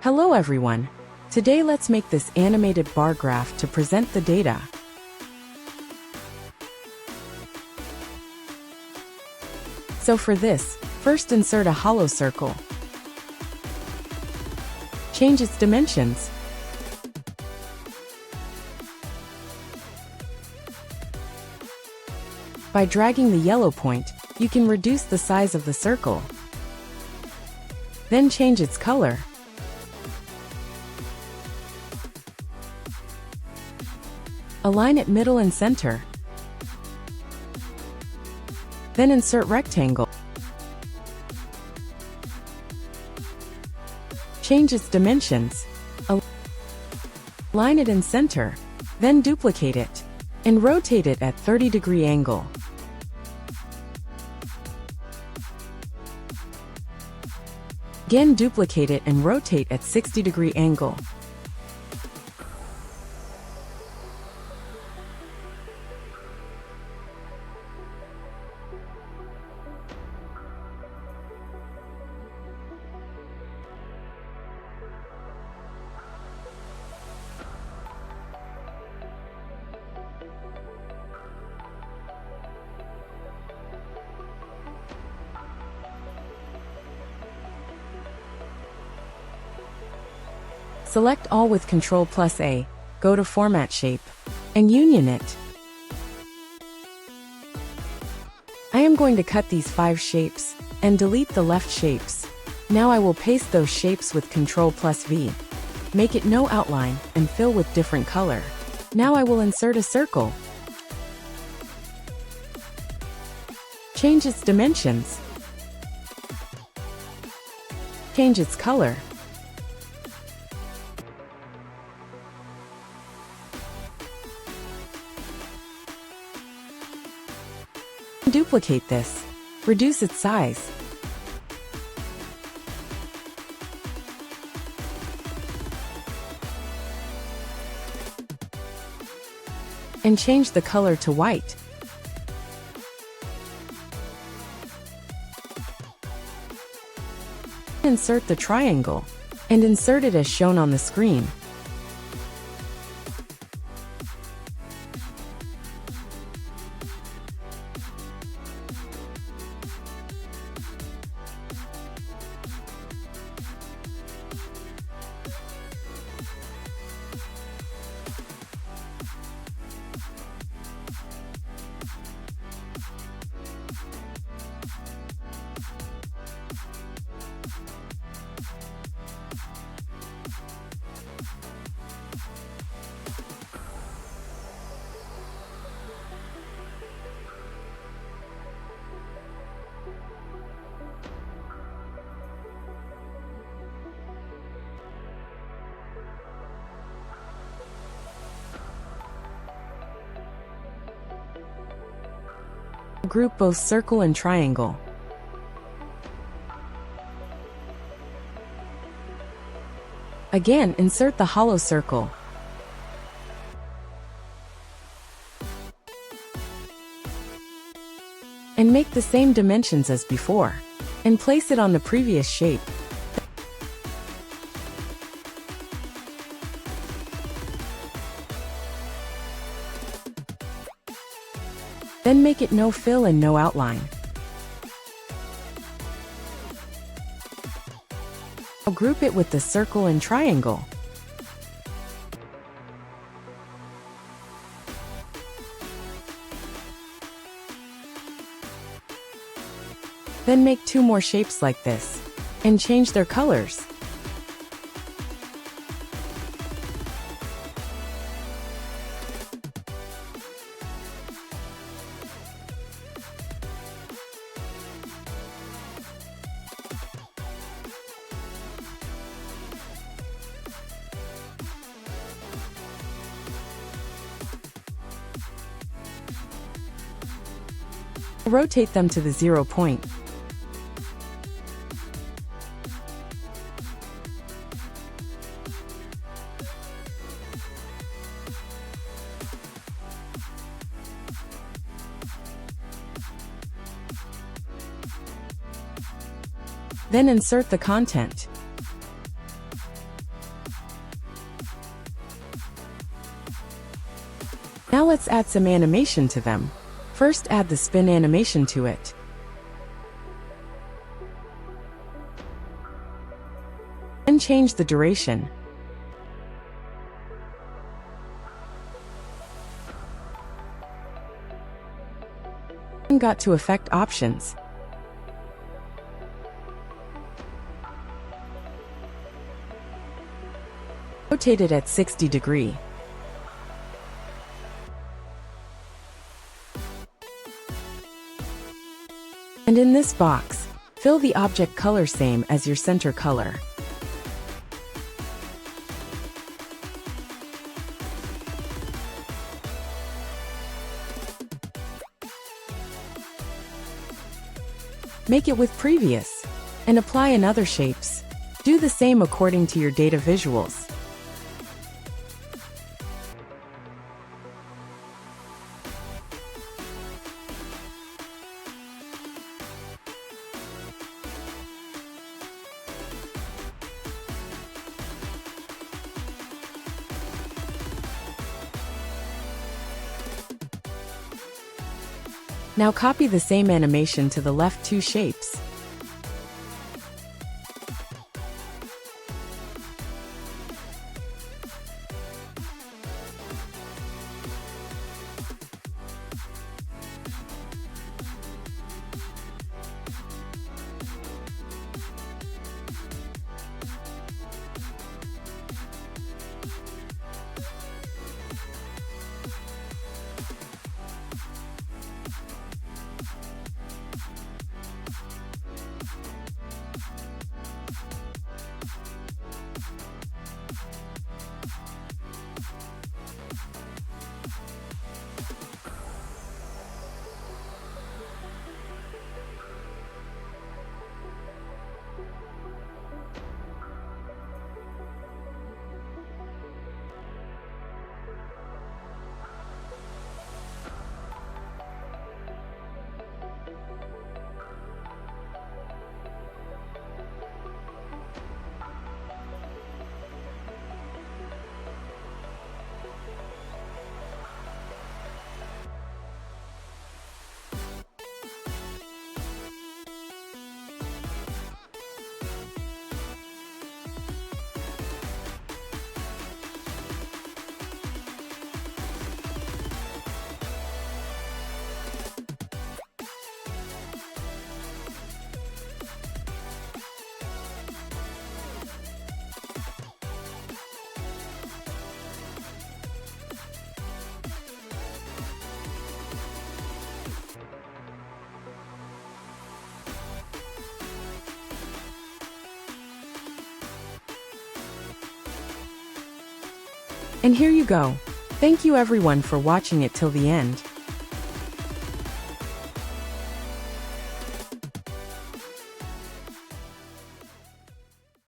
Hello everyone. Today let's make this animated bar graph to present the data. So for this, first insert a hollow circle. Change its dimensions. By dragging the yellow point, you can reduce the size of the circle. Then change its color. Align it middle and center. Then insert rectangle. Change its dimensions. Align it in center. Then duplicate it. And rotate it at 30-degree angle. Again duplicate it and rotate at 60-degree angle. Select all with Ctrl+A, go to Format Shape, and union it. I am going to cut these 5 shapes, and delete the left shapes. Now I will paste those shapes with Ctrl+V. Make it no outline, and fill with different color. Now I will insert a circle. Change its dimensions. Change its color. Duplicate this. Reduce its size. And change the color to white. Insert the triangle, and insert it as shown on the screen. Group both circle and triangle. Again, insert the hollow circle. And make the same dimensions as before. And place it on the previous shape. Then make it no fill and no outline. Now group it with the circle and triangle. Then make 2 more shapes like this, and change their colors. Rotate them to the 0 point. Then insert the content. Now let's add some animation to them. First, add the spin animation to it. Then change the duration. Then got to effect options. Rotate it at 60 degrees. And in this box, fill the object color same as your center color. Make it with previous, and apply in other shapes. Do the same according to your data visuals. Now copy the same animation to the left two shapes. And here you go. Thank you everyone for watching it till the end.